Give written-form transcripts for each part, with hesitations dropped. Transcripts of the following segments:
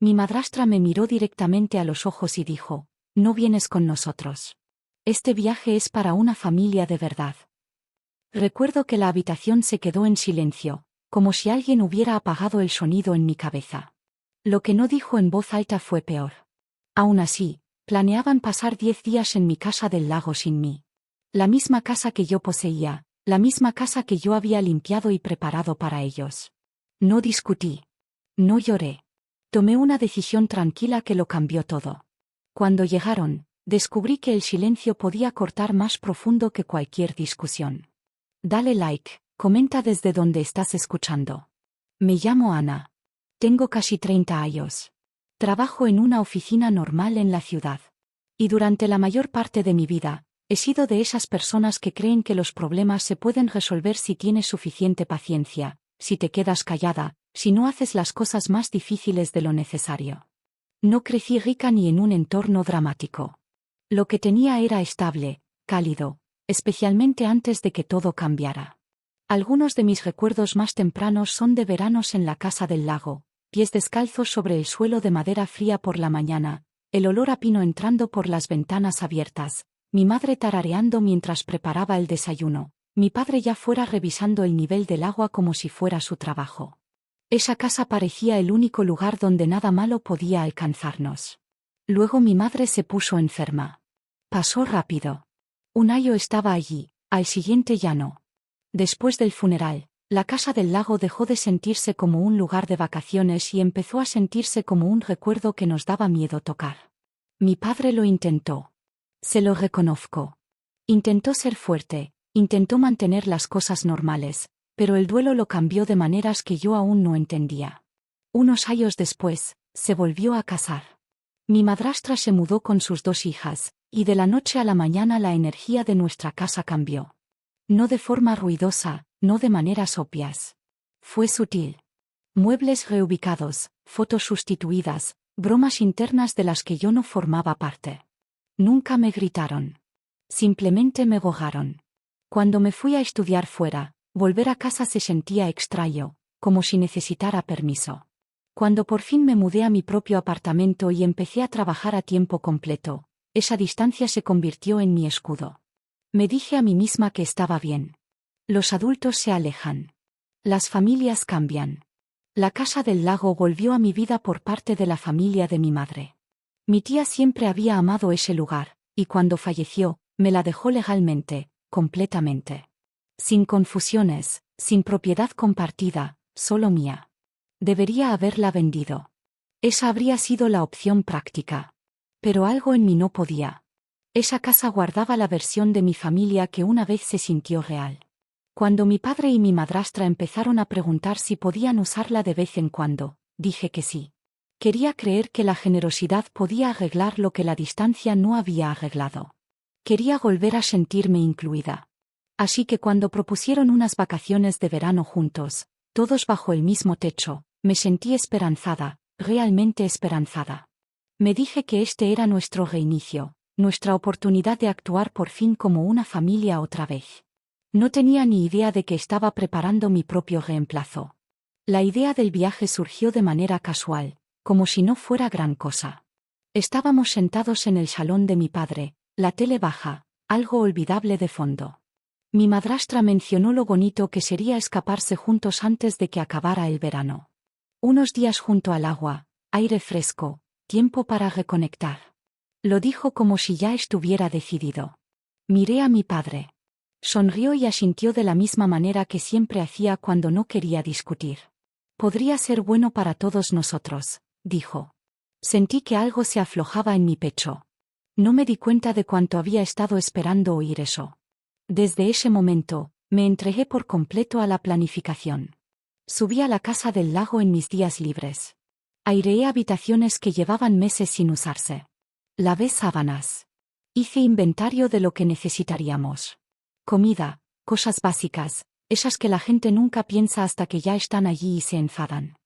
Mi madrastra me miró directamente a los ojos y dijo, no vienes con nosotros. Este viaje es para una familia de verdad. Recuerdo que la habitación se quedó en silencio, como si alguien hubiera apagado el sonido en mi cabeza. Lo que no dijo en voz alta fue peor. Aún así, planeaban pasar 10 días en mi casa del lago sin mí. La misma casa que yo poseía, la misma casa que yo había limpiado y preparado para ellos. No discutí. No lloré. Tomé una decisión tranquila que lo cambió todo. Cuando llegaron, descubrí que el silencio podía cortar más profundo que cualquier discusión. Dale like, comenta desde donde estás escuchando. Me llamo Ana. Tengo casi 30 años. Trabajo en una oficina normal en la ciudad. Y durante la mayor parte de mi vida, he sido de esas personas que creen que los problemas se pueden resolver si tienes suficiente paciencia, si te quedas callada, si no haces las cosas más difíciles de lo necesario. No crecí rica ni en un entorno dramático. Lo que tenía era estable, cálido, especialmente antes de que todo cambiara. Algunos de mis recuerdos más tempranos son de veranos en la casa del lago, pies descalzos sobre el suelo de madera fría por la mañana, el olor a pino entrando por las ventanas abiertas, mi madre tarareando mientras preparaba el desayuno, mi padre ya fuera revisando el nivel del agua como si fuera su trabajo. Esa casa parecía el único lugar donde nada malo podía alcanzarnos. Luego mi madre se puso enferma. Pasó rápido. Un año estaba allí, al siguiente ya no. Después del funeral, la casa del lago dejó de sentirse como un lugar de vacaciones y empezó a sentirse como un recuerdo que nos daba miedo tocar. Mi padre lo intentó. Se lo reconozco. Intentó ser fuerte, intentó mantener las cosas normales, pero el duelo lo cambió de maneras que yo aún no entendía. Unos años después, se volvió a casar. Mi madrastra se mudó con sus 2 hijas, y de la noche a la mañana la energía de nuestra casa cambió. No de forma ruidosa, no de maneras obvias. Fue sutil. Muebles reubicados, fotos sustituidas, bromas internas de las que yo no formaba parte. Nunca me gritaron. Simplemente me gozaron. Cuando me fui a estudiar fuera, volver a casa se sentía extraño, como si necesitara permiso. Cuando por fin me mudé a mi propio apartamento y empecé a trabajar a tiempo completo, esa distancia se convirtió en mi escudo. Me dije a mí misma que estaba bien. Los adultos se alejan. Las familias cambian. La casa del lago volvió a mi vida por parte de la familia de mi madre. Mi tía siempre había amado ese lugar, y cuando falleció, me la dejó legalmente, completamente. Sin confusiones, sin propiedad compartida, solo mía. Debería haberla vendido. Esa habría sido la opción práctica. Pero algo en mí no podía. Esa casa guardaba la versión de mi familia que una vez se sintió real. Cuando mi padre y mi madrastra empezaron a preguntar si podían usarla de vez en cuando, dije que sí. Quería creer que la generosidad podía arreglar lo que la distancia no había arreglado. Quería volver a sentirme incluida. Así que cuando propusieron unas vacaciones de verano juntos, todos bajo el mismo techo, me sentí esperanzada, realmente esperanzada. Me dije que este era nuestro reinicio, nuestra oportunidad de actuar por fin como una familia otra vez. No tenía ni idea de que estaba preparando mi propio reemplazo. La idea del viaje surgió de manera casual, como si no fuera gran cosa. Estábamos sentados en el salón de mi padre, la tele baja, algo olvidable de fondo. Mi madrastra mencionó lo bonito que sería escaparse juntos antes de que acabara el verano. Unos días junto al agua, aire fresco, tiempo para reconectar. Lo dijo como si ya estuviera decidido. Miré a mi padre. Sonrió y asintió de la misma manera que siempre hacía cuando no quería discutir. Podría ser bueno para todos nosotros, dijo. Sentí que algo se aflojaba en mi pecho. No me di cuenta de cuánto había estado esperando oír eso. Desde ese momento, me entregué por completo a la planificación. Subí a la casa del lago en mis días libres. Aireé habitaciones que llevaban meses sin usarse. Lavé sábanas. Hice inventario de lo que necesitaríamos. Comida, cosas básicas, esas que la gente nunca piensa hasta que ya están allí y se enfadan.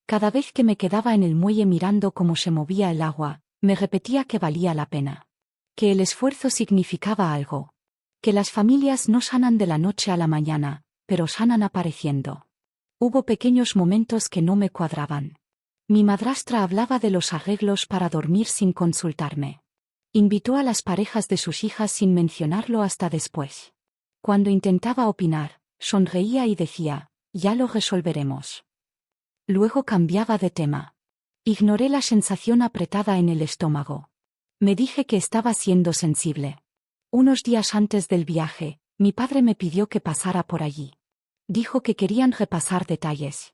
Cada vez que me quedaba en el muelle mirando cómo se movía el agua, me repetía que valía la pena. Que el esfuerzo significaba algo. Que las familias no sanan de la noche a la mañana, pero sanan apareciendo. Hubo pequeños momentos que no me cuadraban. Mi madrastra hablaba de los arreglos para dormir sin consultarme. Invitó a las parejas de sus hijas sin mencionarlo hasta después. Cuando intentaba opinar, sonreía y decía, ya lo resolveremos. Luego cambiaba de tema. Ignoré la sensación apretada en el estómago. Me dije que estaba siendo sensible. Unos días antes del viaje, mi padre me pidió que pasara por allí. Dijo que querían repasar detalles.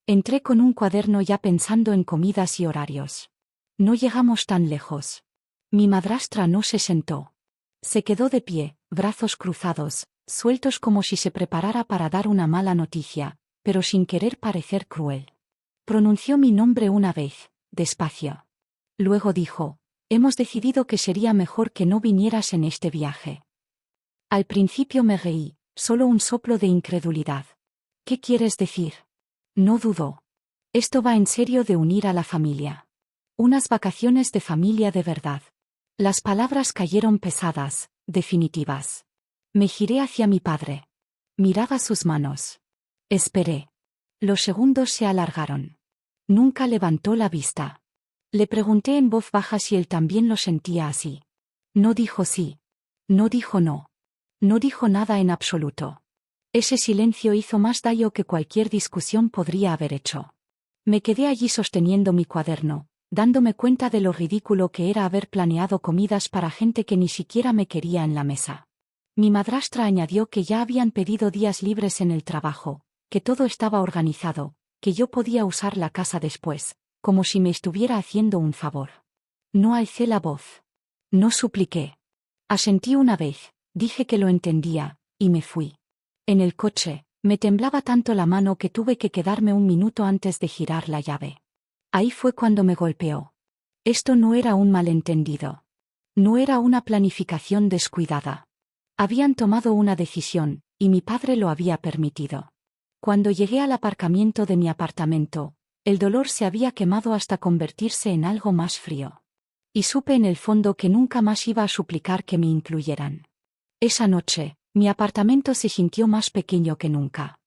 Entré con un cuaderno ya pensando en comidas y horarios. No llegamos tan lejos. Mi madrastra no se sentó. Se quedó de pie, brazos cruzados, sueltos como si se preparara para dar una mala noticia, pero sin querer parecer cruel. Pronunció mi nombre una vez, despacio. Luego dijo, hemos decidido que sería mejor que no vinieras en este viaje. Al principio me reí, solo un soplo de incredulidad. ¿Qué quieres decir? No dudó. Esto va en serio de unir a la familia. Unas vacaciones de familia de verdad. Las palabras cayeron pesadas, definitivas. Me giré hacia mi padre. Miraba sus manos. Esperé. Los segundos se alargaron. Nunca levantó la vista. Le pregunté en voz baja si él también lo sentía así. No dijo sí. No dijo no. No dijo nada en absoluto. Ese silencio hizo más daño que cualquier discusión podría haber hecho. Me quedé allí sosteniendo mi cuaderno, dándome cuenta de lo ridículo que era haber planeado comidas para gente que ni siquiera me quería en la mesa. Mi madrastra añadió que ya habían pedido días libres en el trabajo, que todo estaba organizado, que yo podía usar la casa después, como si me estuviera haciendo un favor. No alcé la voz. No supliqué. Asentí una vez, dije que lo entendía, y me fui. En el coche, me temblaba tanto la mano que tuve que quedarme un minuto antes de girar la llave. Ahí fue cuando me golpeó. Esto no era un malentendido. No era una planificación descuidada. Habían tomado una decisión, y mi padre lo había permitido. Cuando llegué al aparcamiento de mi apartamento, el dolor se había quemado hasta convertirse en algo más frío. Y supe en el fondo que nunca más iba a suplicar que me incluyeran. Esa noche, mi apartamento se sintió más pequeño que nunca.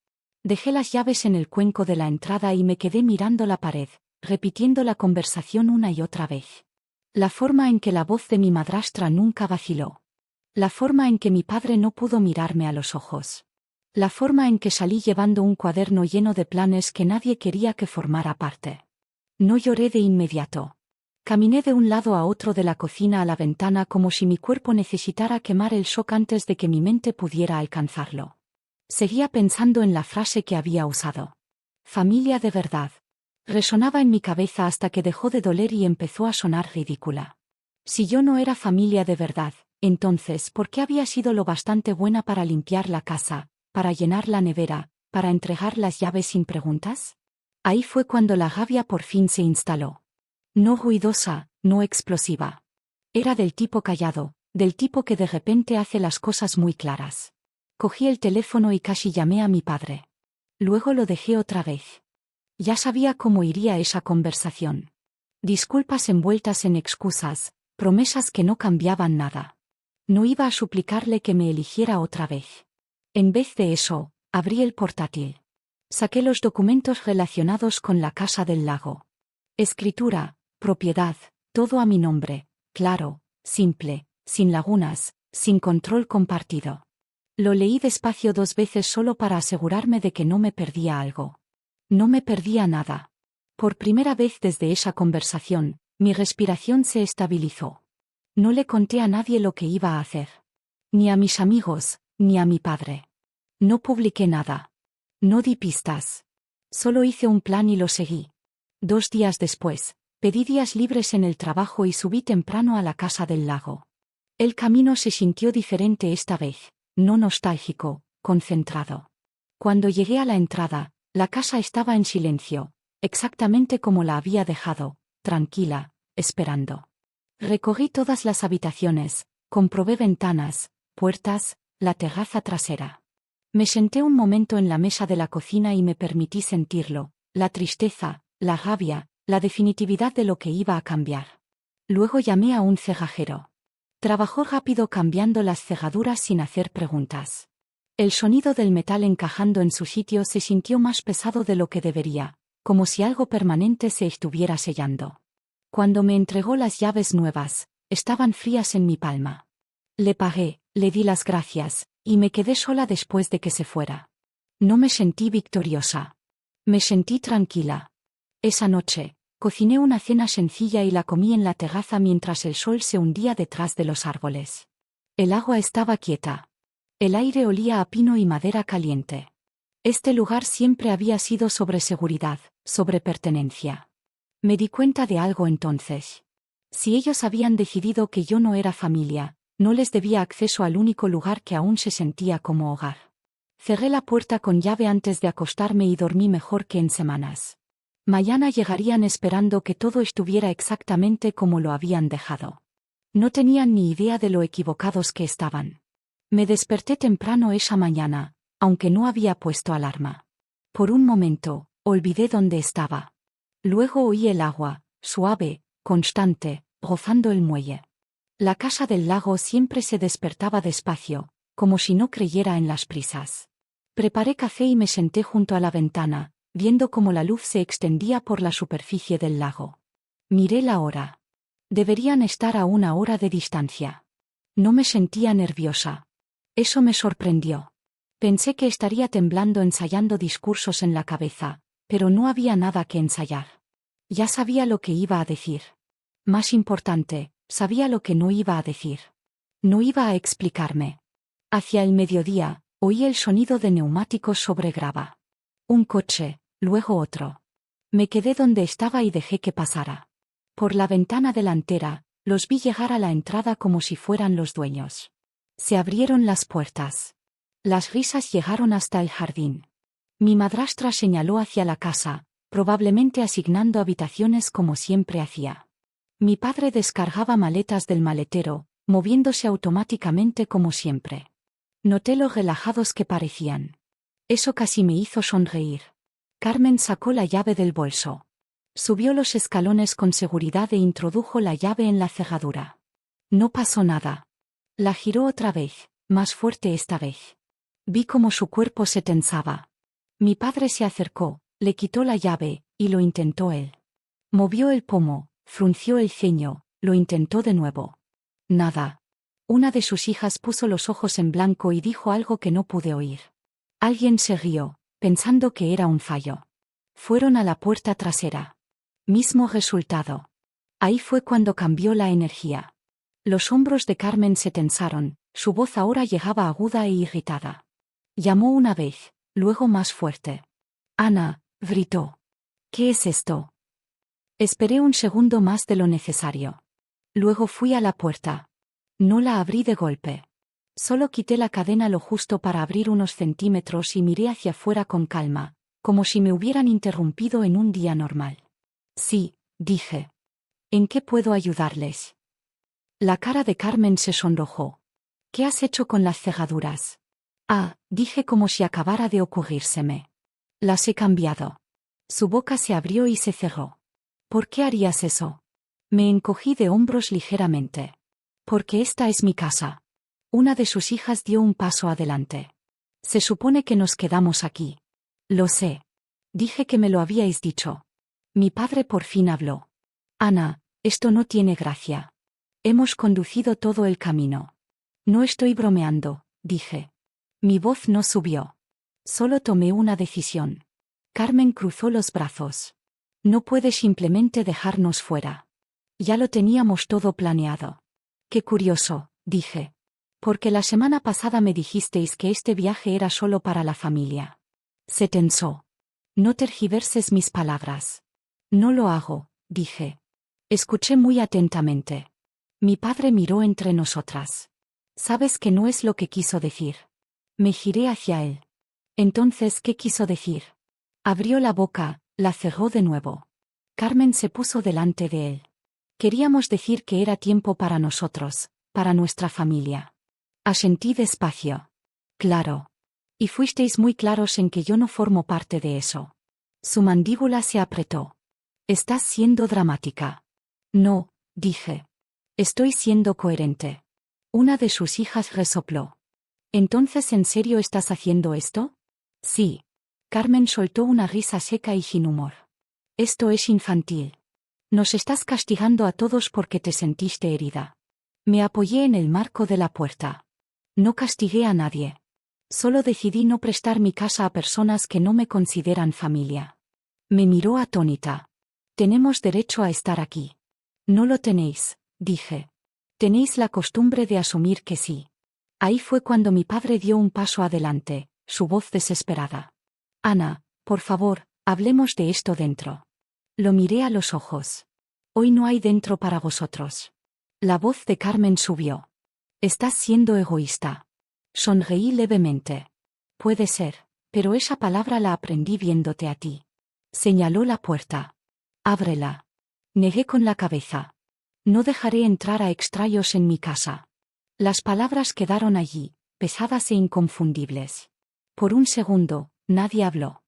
Dejé las llaves en el cuenco de la entrada y me quedé mirando la pared, repitiendo la conversación una y otra vez. La forma en que la voz de mi madrastra nunca vaciló. La forma en que mi padre no pudo mirarme a los ojos. La forma en que salí llevando un cuaderno lleno de planes que nadie quería que formara parte. No lloré de inmediato. Caminé de un lado a otro de la cocina a la ventana como si mi cuerpo necesitara quemar el shock antes de que mi mente pudiera alcanzarlo. Seguía pensando en la frase que había usado. Familia de verdad. Resonaba en mi cabeza hasta que dejó de doler y empezó a sonar ridícula. Si yo no era familia de verdad, entonces, ¿por qué había sido lo bastante buena para limpiar la casa, para llenar la nevera, para entregar las llaves sin preguntas? Ahí fue cuando la rabia por fin se instaló. No ruidosa, no explosiva. Era del tipo callado, del tipo que de repente hace las cosas muy claras. Cogí el teléfono y casi llamé a mi padre. Luego lo dejé otra vez. Ya sabía cómo iría esa conversación. Disculpas envueltas en excusas, promesas que no cambiaban nada. No iba a suplicarle que me eligiera otra vez. En vez de eso, abrí el portátil. Saqué los documentos relacionados con la casa del lago. Escritura, propiedad, todo a mi nombre, claro, simple, sin lagunas, sin control compartido. Lo leí despacio 2 veces solo para asegurarme de que no me perdía algo. No me perdía nada. Por primera vez desde esa conversación, mi respiración se estabilizó. No le conté a nadie lo que iba a hacer. Ni a mis amigos, ni a mi padre. No publiqué nada. No di pistas. Solo hice un plan y lo seguí. 2 días después, pedí días libres en el trabajo y subí temprano a la casa del lago. El camino se sintió diferente esta vez, no nostálgico, concentrado. Cuando llegué a la entrada, la casa estaba en silencio, exactamente como la había dejado, tranquila, esperando. Recorrí todas las habitaciones, comprobé ventanas, puertas, la terraza trasera. Me senté un momento en la mesa de la cocina y me permití sentirlo, la tristeza, la rabia, la definitividad de lo que iba a cambiar. Luego llamé a un cerrajero. Trabajó rápido cambiando las cerraduras sin hacer preguntas. El sonido del metal encajando en su sitio se sintió más pesado de lo que debería, como si algo permanente se estuviera sellando. Cuando me entregó las llaves nuevas, estaban frías en mi palma. Le pagué, le di las gracias, y me quedé sola después de que se fuera. No me sentí victoriosa. Me sentí tranquila. Esa noche, cociné una cena sencilla y la comí en la terraza mientras el sol se hundía detrás de los árboles. El agua estaba quieta. El aire olía a pino y madera caliente. Este lugar siempre había sido sobre seguridad, sobre pertenencia. Me di cuenta de algo entonces. Si ellos habían decidido que yo no era familia, no les debía acceso al único lugar que aún se sentía como hogar. Cerré la puerta con llave antes de acostarme y dormí mejor que en semanas. Mañana llegarían esperando que todo estuviera exactamente como lo habían dejado. No tenían ni idea de lo equivocados que estaban. Me desperté temprano esa mañana, aunque no había puesto alarma. Por un momento, olvidé dónde estaba. Luego oí el agua, suave, constante, rozando el muelle. La casa del lago siempre se despertaba despacio, como si no creyera en las prisas. Preparé café y me senté junto a la ventana, viendo cómo la luz se extendía por la superficie del lago. Miré la hora. Deberían estar a 1 hora de distancia. No me sentía nerviosa. Eso me sorprendió. Pensé que estaría temblando ensayando discursos en la cabeza, pero no había nada que ensayar. Ya sabía lo que iba a decir. Más importante, sabía lo que no iba a decir. No iba a explicarme. Hacia el mediodía, oí el sonido de neumáticos sobre grava. Un coche, luego otro. Me quedé donde estaba y dejé que pasara. Por la ventana delantera, los vi llegar a la entrada como si fueran los dueños. Se abrieron las puertas. Las risas llegaron hasta el jardín. Mi madrastra señaló hacia la casa, probablemente asignando habitaciones como siempre hacía. Mi padre descargaba maletas del maletero, moviéndose automáticamente como siempre. Noté lo relajados que parecían. Eso casi me hizo sonreír. Carmen sacó la llave del bolso. Subió los escalones con seguridad e introdujo la llave en la cerradura. No pasó nada. La giró otra vez, más fuerte esta vez. Vi cómo su cuerpo se tensaba. Mi padre se acercó, le quitó la llave, y lo intentó él. Movió el pomo, frunció el ceño, lo intentó de nuevo. Nada. Una de sus hijas puso los ojos en blanco y dijo algo que no pude oír. Alguien se rió, pensando que era un fallo. Fueron a la puerta trasera. Mismo resultado. Ahí fue cuando cambió la energía. Los hombros de Carmen se tensaron, su voz ahora llegaba aguda e irritada. Llamó una vez, luego más fuerte. Ana, gritó. ¿Qué es esto? Esperé un segundo más de lo necesario. Luego fui a la puerta. No la abrí de golpe. Solo quité la cadena lo justo para abrir unos centímetros y miré hacia afuera con calma, como si me hubieran interrumpido en un día normal. Sí, dije. ¿En qué puedo ayudarles? La cara de Carmen se sonrojó. ¿Qué has hecho con las cerraduras? Ah, dije como si acabara de ocurrírseme. Las he cambiado. Su boca se abrió y se cerró. ¿Por qué harías eso? Me encogí de hombros ligeramente. Porque esta es mi casa. Una de sus hijas dio un paso adelante. Se supone que nos quedamos aquí. Lo sé. Dije que me lo habíais dicho. Mi padre por fin habló. Ana, esto no tiene gracia. Hemos conducido todo el camino. No estoy bromeando, dije. Mi voz no subió. Solo tomé una decisión. Carmen cruzó los brazos. No puedes simplemente dejarnos fuera. Ya lo teníamos todo planeado. Qué curioso, dije. Porque la semana pasada me dijisteis que este viaje era solo para la familia. Se tensó. No tergiverses mis palabras. No lo hago, dije. Escuché muy atentamente. Mi padre miró entre nosotras. Sabes que no es lo que quiso decir. Me giré hacia él. Entonces, ¿qué quiso decir? Abrió la boca, la cerró de nuevo. Carmen se puso delante de él. Queríamos decir que era tiempo para nosotros, para nuestra familia. Asentí despacio. Claro. Y fuisteis muy claros en que yo no formo parte de eso. Su mandíbula se apretó. Estás siendo dramática. No, dije. Estoy siendo coherente. Una de sus hijas resopló. ¿Entonces en serio estás haciendo esto? Sí. Carmen soltó una risa seca y sin humor. Esto es infantil. Nos estás castigando a todos porque te sentiste herida. Me apoyé en el marco de la puerta. No castigué a nadie. Solo decidí no prestar mi casa a personas que no me consideran familia. Me miró atónita. Tenemos derecho a estar aquí. No lo tenéis, dije. Tenéis la costumbre de asumir que sí. Ahí fue cuando mi padre dio un paso adelante, su voz desesperada. Ana, por favor, hablemos de esto dentro. Lo miré a los ojos. Hoy no hay dentro para vosotros. La voz de Carmen subió. Estás siendo egoísta. Sonreí levemente. Puede ser, pero esa palabra la aprendí viéndote a ti. Señaló la puerta. Ábrela. Negué con la cabeza. No dejaré entrar a extraños en mi casa. Las palabras quedaron allí, pesadas e inconfundibles. Por un segundo, nadie habló.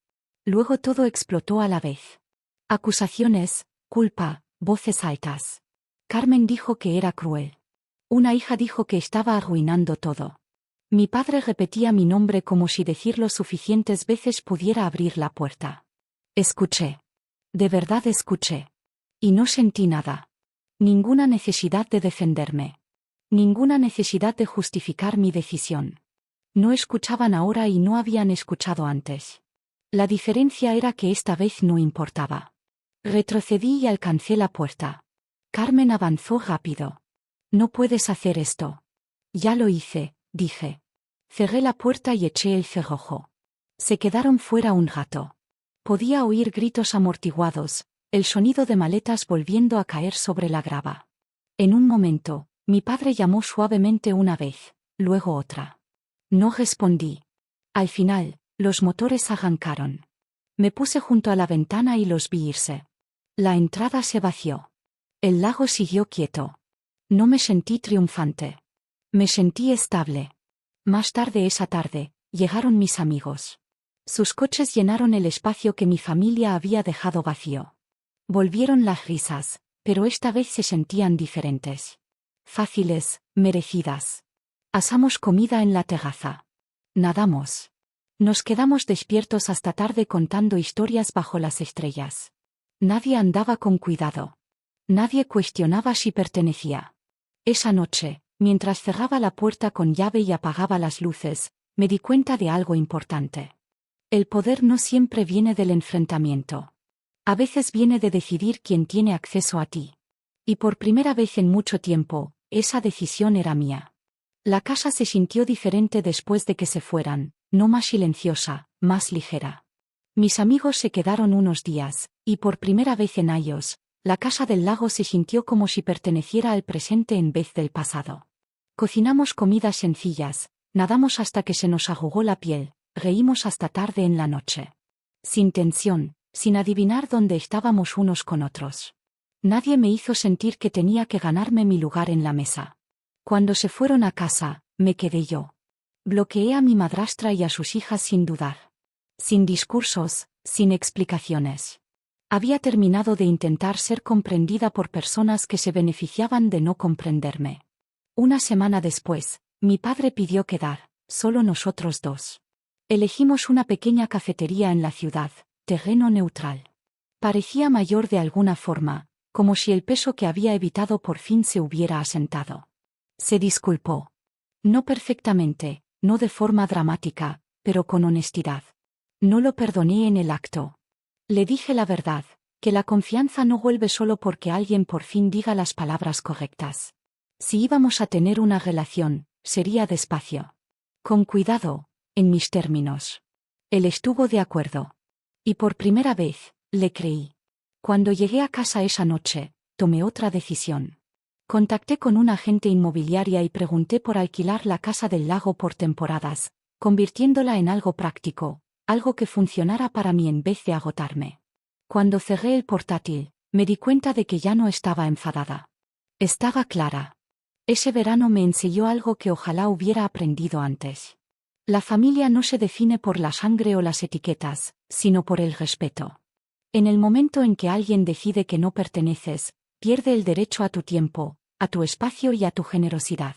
Luego todo explotó a la vez. Acusaciones, culpa, voces altas. Carmen dijo que era cruel. Una hija dijo que estaba arruinando todo. Mi padre repetía mi nombre como si decirlo suficientes veces pudiera abrir la puerta. Escuché. De verdad escuché. Y no sentí nada. Ninguna necesidad de defenderme. Ninguna necesidad de justificar mi decisión. No escuchaban ahora y no habían escuchado antes. La diferencia era que esta vez no importaba. Retrocedí y alcancé la puerta. Carmen avanzó rápido. No puedes hacer esto. Ya lo hice, dije. Cerré la puerta y eché el cerrojo. Se quedaron fuera un rato. Podía oír gritos amortiguados, el sonido de maletas volviendo a caer sobre la grava. En un momento, mi padre llamó suavemente una vez, luego otra. No respondí. Al final, los motores arrancaron. Me puse junto a la ventana y los vi irse. La entrada se vació. El lago siguió quieto. No me sentí triunfante. Me sentí estable. Más tarde esa tarde, llegaron mis amigos. Sus coches llenaron el espacio que mi familia había dejado vacío. Volvieron las risas, pero esta vez se sentían diferentes. Fáciles, merecidas. Asamos comida en la terraza. Nadamos. Nos quedamos despiertos hasta tarde contando historias bajo las estrellas. Nadie andaba con cuidado. Nadie cuestionaba si pertenecía. Esa noche, mientras cerraba la puerta con llave y apagaba las luces, me di cuenta de algo importante. El poder no siempre viene del enfrentamiento. A veces viene de decidir quién tiene acceso a ti. Y por primera vez en mucho tiempo, esa decisión era mía. La casa se sintió diferente después de que se fueran, no más silenciosa, más ligera. Mis amigos se quedaron unos días, y por primera vez en años, la casa del lago se sintió como si perteneciera al presente en vez del pasado. Cocinamos comidas sencillas, nadamos hasta que se nos arrugó la piel, reímos hasta tarde en la noche. Sin tensión, sin adivinar dónde estábamos unos con otros. Nadie me hizo sentir que tenía que ganarme mi lugar en la mesa. Cuando se fueron a casa, me quedé yo. Bloqueé a mi madrastra y a sus hijas sin dudar. Sin discursos, sin explicaciones. Había terminado de intentar ser comprendida por personas que se beneficiaban de no comprenderme. Una semana después, mi padre pidió quedar, solo nosotros dos. Elegimos una pequeña cafetería en la ciudad, terreno neutral. Parecía mayor de alguna forma, como si el peso que había evitado por fin se hubiera asentado. Se disculpó. No perfectamente, no de forma dramática, pero con honestidad. No lo perdoné en el acto. Le dije la verdad, que la confianza no vuelve solo porque alguien por fin diga las palabras correctas. Si íbamos a tener una relación, sería despacio. Con cuidado, en mis términos. Él estuvo de acuerdo. Y por primera vez, le creí. Cuando llegué a casa esa noche, tomé otra decisión. Contacté con una agente inmobiliaria y pregunté por alquilar la casa del lago por temporadas, convirtiéndola en algo práctico, algo que funcionara para mí en vez de agotarme. Cuando cerré el portátil, me di cuenta de que ya no estaba enfadada. Estaba clara. Ese verano me enseñó algo que ojalá hubiera aprendido antes. La familia no se define por la sangre o las etiquetas, sino por el respeto. En el momento en que alguien decide que no perteneces, pierde el derecho a tu tiempo, a tu espacio y a tu generosidad.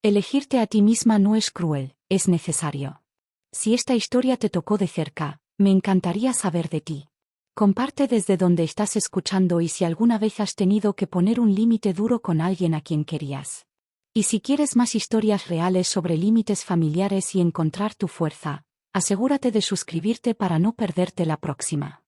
Elegirte a ti misma no es cruel, es necesario. Si esta historia te tocó de cerca, me encantaría saber de ti. Comparte desde donde estás escuchando y si alguna vez has tenido que poner un límite duro con alguien a quien querías. Y si quieres más historias reales sobre límites familiares y encontrar tu fuerza, asegúrate de suscribirte para no perderte la próxima.